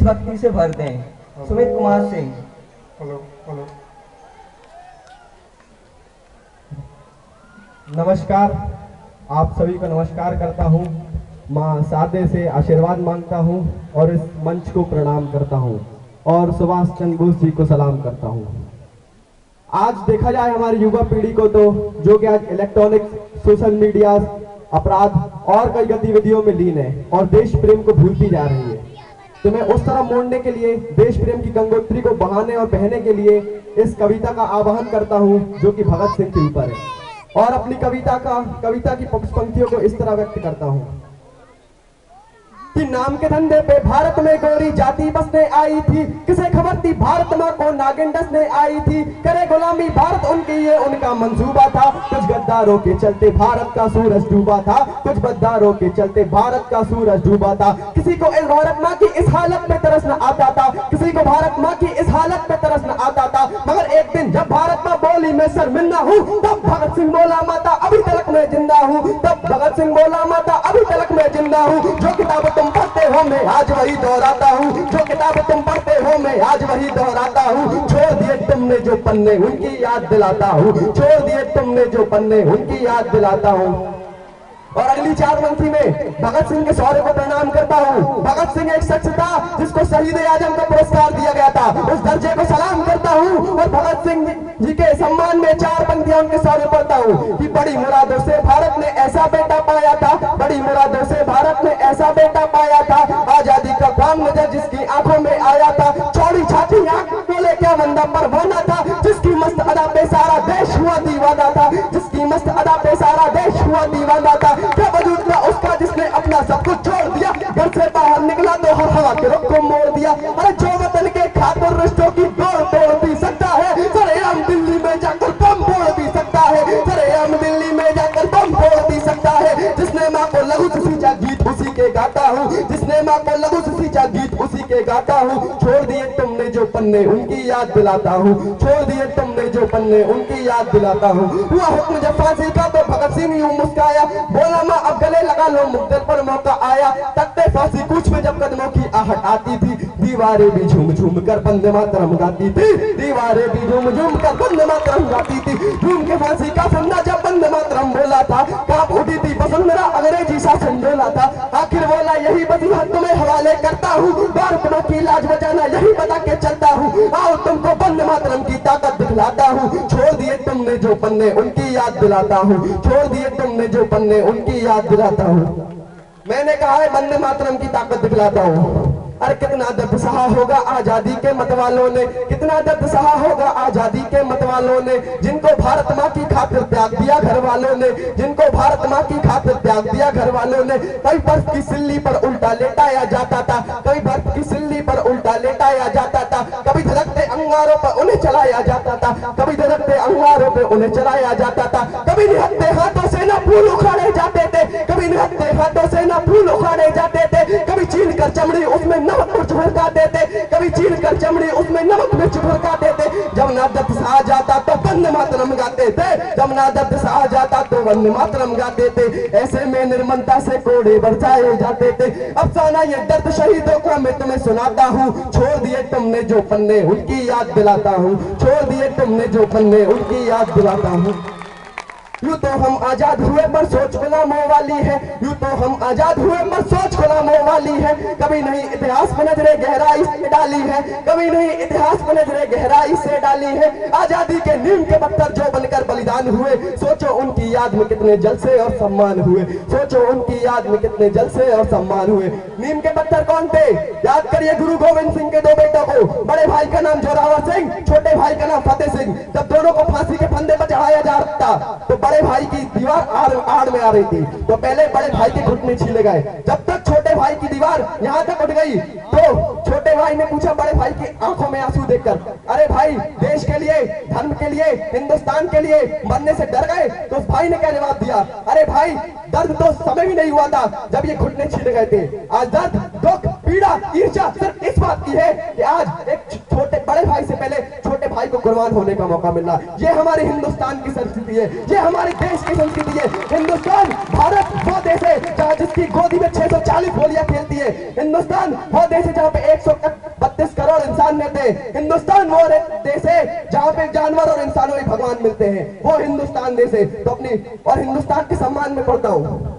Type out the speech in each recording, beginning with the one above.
भक्ति से भर दें। सुमित कुमार सिंह। Hello hello. नमस्कार, आप सभी को नमस्कार करता हूँ। माँ शारदे से आशीर्वाद मांगता हूँ और इस मंच को प्रणाम करता हूँ और सुभाष चंद्र बोस जी को सलाम करता हूँ। आज देखा जाए हमारी युवा पीढ़ी को तो जो कि आज इलेक्ट्रॉनिक्स, सोशल मीडिया, अपराध और कई गतिविधियों में लीन है और देश प्रेम को भूलती जा रही है। तो मैं उस तरह मोड़ने के लिए, देश प्रेम की गंगोत्री को बहाने और बहने के लिए इस कविता का आवाहन करता हूँ जो कि भगत सिंह के ऊपर है और अपनी कविता की पंक्तियों को इस तरह व्यक्त करता हूँ कि नाम के धंधे पे भारत में गोरी जाति बसने आई थी, किसे खबर थी भारत माँ को नागिन डसने आई थी, करे गुलामी भारत उनकी ये उनका मंसूबा था, कुछ गद्दारों के चलते भारत का सूरज डूबा था, कुछ गद्दारों के चलते भारत का सूरज डूबा था। किसी को इस भारत माँ की इस हालत पे तरस न आता था, किसी को भारत माँ की इस हालत पे तरस न आता था, मगर एक दिन जब भारत माँ बोली मैं शर्मिंदा हूँ, तब भगत सिंह बोला माता अभी तक मैं जिंदा हूँ, तब भगत सिंह बोला माता अभी तक मैं जिंदा हूँ। जो किताब तुम पढ़ते हो मैं आज वही दोहराता हूँ, जो किताब तुम पढ़ते हो मैं आज वही दोहराता हूँ। छोड़ दिए तुमने जो पन्ने उनकी याद दिलाता हूँ, छोड़ दिए तुमने जो पन्ने उनकी याद दिलाता हूँ। और अगली 4 पंक्ति में भगत सिंह के शौर्य को प्रणाम करता हूँ। भगत सिंह एक शख्स था जिसको शहीद आजम का पुरस्कार दिया गया था, उस दर्जे को सलाम करता हूँ और भगत सिंह जी के सम्मान में 4 पंक्तियां उनके शौर्य पढ़ता हूँ कि बड़ी मुरादों से भारत ने ऐसा बेटा पाया था, बड़ी मुरादों से भारत ने ऐसा बेटा पाया था, आजादी का ख्वाब नजर जिसकी आंखों में आया था, चौड़ी छाती आंख बोले क्या बंदा परवाना था, जिसकी मस्त अदा पे सारा देश हुआ दीवाना था, जिसकी मस्त अदा पे सारा देश हुआ दीवाना था। क्या वजूद था उसका जिसने अपना सब कुछ छोड़ दिया, घर से बाहर निकला तो हर हवा के रुख को मोड़ दिया। अरे जो वतन के खातिर रिश्तों की डोर तोड़ भी सकता है, सरेआम दिल्ली में जाकर बम फोड़ भी सकता है, सरेआम दिल्ली में जाकर बम फोड़ भी सकता है। जिसने माँ को लहू से सींचा गीत उसी के गाता हूँ, जिसने माँ को लहू से सींचा गीत उसी के गाता हूँ। छोड़ दिए तुमने जो पन्ने उनकी याद दिलाता हूँ, छोड़ दिए तुमने जो पन्ने उनकी याद दिलाता हूँ। हुआ हुक्म जब फांसी का तो भगत सिंह यूं मुस्काया, बोला माँ अब गले लगा लो मुक्तल पर मौका आया। तख्ते फांसी कूच में जब कदमों की आहट आती थी, दीवारें भी झूम झूम कर वंदे मातरम गाती थी, दीवारें भी झूम झूम कर वंदे मातरम गाती थी। झूम के फांसी का फंदा जब वंदे मातरम बोला था, कांप उठी थी वसुंधरा अंग्रेजी शासन डोला था। आखिर बोला यही वजीफा तुम्हें हवाले करता हूँ, भारत माँ की लाज बचाना यही बता के चलता हूँ, आओ तुमको वंदे मातरम की ताकत दिखलाता हूँ। छोड़ दिए तुमने जो पन्ने उनकी याद दिलाता हूँ, छोड़ दिए तुमने जो पन्ने उनकी याद दिलाता हूँ। मैंने कहा है वंदे मातरम की ताकत दिखलाता हूँ। अरे कितना दर्द सहा होगा आजादी के मतवालों ने, कितना दर्द सहा होगा आजादी के मतवालों ने, जिनको भारत माँ की खातिर त्याग दिया घर वालों ने, जिनको भारत माँ की खातिर त्याग दिया घर वालों ने। कई बर्फ की सिल्ली पर उल्टा लेटाया जाता था, कई बर्फ की सिल्ली पर उल्टा लेटाया जाता था, कभी धड़कते अंगारों पर उन्हें चलाया जाता था, कभी धड़कते अंगारों पर उन्हें चलाया जाता था। कभी निहत्ते हाथों से ना फूल उखाड़े जाते थे, कभी निहत्ते हाथों से ना फूल उखाड़े जाते थे, कभी छीन कर चमड़ी उसमें नमक मिर्च भड़का देते, कभी छीन कर चमड़ी उसमें नमक मिर्च भड़का देते। जब ना दर्द सहा जाता तो वंदे मातरम गाते थे, जब ना दर्द सहा जाता तो वंदे मातरम गाते थे। ऐसे में निर्ममता से कोड़े बरसाए जाते थे। अफसाना ये दर्द शहीदों का मैं तुम्हें सुनाता हूँ, छोड़ दिए तुमने जो पन्ने उनकी याद दिलाता हूँ, छोड़ दिए तुमने जो पन्ने उनकी याद दिलाता हूँ। यूं तो हम आजाद हुए पर सोच गुलामों वाली है, यूं तो हम आजाद हुए पर सोच गुलामों वाली है। कभी नहीं इतिहास में नजरे गहराई से डाली है, कभी नहीं इतिहास में नजरे गहराई से डाली है। आजादी के नीम के पत्थर जो बनकर बलिदान हुए, सोचो उनकी याद में कितने जलसे और सम्मान हुए, सोचो उनकी याद में कितने जलसे और सम्मान हुए। नीम के पत्थर कौन थे? याद करिए गुरु गोविंद सिंह के 2 बेटों को। बड़े भाई का नाम जोरावर सिंह, छोटे भाई का नाम फतेह सिंह। जब दोनों को फांसी के फंदे पर चढ़ाया जा रहा था तो बड़े भाई की दीवार आड़ में आ रही थी, तो पहले बड़े भाई के घुटने छीले गए। जब तक छोटे भाई की दीवार यहाँ तक उठ गई तो छोटे भाई ने पूछा बड़े भाई की आंखों में आंसू देखकर, अरे भाई देश के लिए, धर्म के लिए, हिंदुस्तान के लिए मरने से डर गए? तो उस भाई ने क्या जवाब दिया, अरे भाई दर्द तो समय भी नहीं हुआ था जब ये घुटने छीले गए थे। आज दर्द, दुख, पीड़ा, ईर्ष्या सिर्फ इस बात की है कि आज एक छोटे बड़े भाई से पहले छोटे भाई को कुर्बान होने का मौका मिला। ये हमारे हिंदुस्तान की संस्कृति है, ये हमारे देश की संस्कृति है। हिंदुस्तान, भारत वो देश है जहाँ जिस की गोदी में 640 गोलियां खेलती है। हिंदुस्तान वो देश है जहाँ पे 132 करोड़ इंसान रहते हैं। हिंदुस्तान वो देश है जहाँ पे जानवर और इंसानों में भगवान मिलते हैं, वो हिंदुस्तान देश है। तो अपनी और हिंदुस्तान के सम्मान में पढ़ता हूँ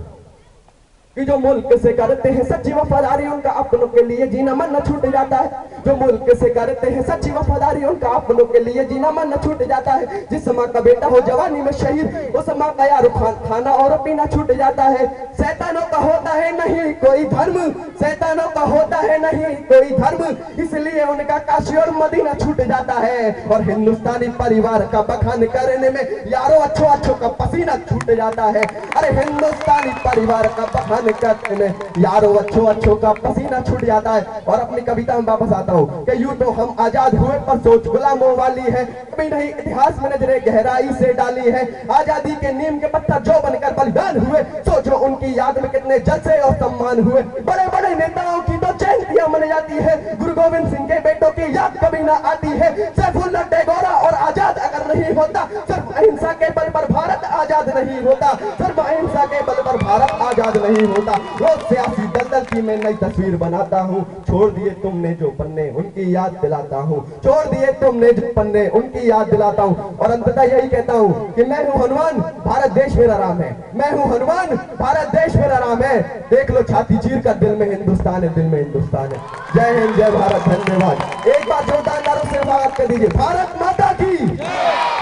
कि जो मुल्क से करते हैं सच्ची वफादारी, उनका अपनों के लिए जीना मन न छूट जाता है। जो मुल्क से करते हैं सच्ची वफादारी, उनका अपनों के लिए जीना मन न छूट जाता है। जिस माँ का बेटा हो जवानी में शहीद, उस माँ का यार खाना और पीना छूट जाता है। शैतानों का होता है नहीं कोई धर्म, शैतानों का होता है नहीं कोई धर्म, इसलिए उनका काशी और मदीना छूट जाता है। और हिंदुस्तानी परिवार का बखान करने में यारों अच्छो अच्छो का पसीना छूट जाता है। अरे हिंदुस्तानी परिवार का बखान करने में यारों अच्छो अच्छो का पसीना छूट जाता है। और अपनी कविता में वापस आता हूँ कि यूं तो हम आजाद हुए पर सोच गुलामों वाली है, कभी नहीं इतिहास में नजरें गहराई से डाली है। आजादी के नीम के पत्थर जो बनकर बलिदान हुए, सोचो उनकी याद में कितने जलसे और सम्मान हुए। बड़े बड़े नेताओं की तो जयंतियां मनाई जाती है, गुरु गोविंद सिंह के बेटों की याद कभी ना आती है। सैफुल्लाह टैगोर और आजाद अगर नहीं होता, सिर्फ अहिंसा के बल पर भारत आजाद नहीं होता, सिर्फ अहिंसा के बल पर भारत आजाद नहीं होता। रोज सियासी दलदल की मैं नई तस्वीर बनाता हूँ, छोड़ दिए तुमने जो पन्ने उनकी याद दिलाता हूँ, छोड़ दिए तुमने जो पन्ने उनकी याद दिलाता हूँ। और अंततः यही कहता हूँ कि मैं हूँ हनुमान, भारत देश मेरा राम है। मैं हूँ हनुमान, भारत देश मेरा राम है। देख लो छाती चीर कर, दिल में हिंदुस्तान है, दिल में हिंदुस्तान है। जय हिंद, जय भारत, धन्यवाद। एक बार जोरदार से स्वागत कर दीजिए। भारत माता की,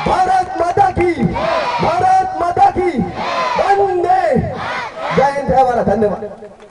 भारत माता की, भारत माता की, वंदे। जय हिंद, जय भारत, धन्यवाद।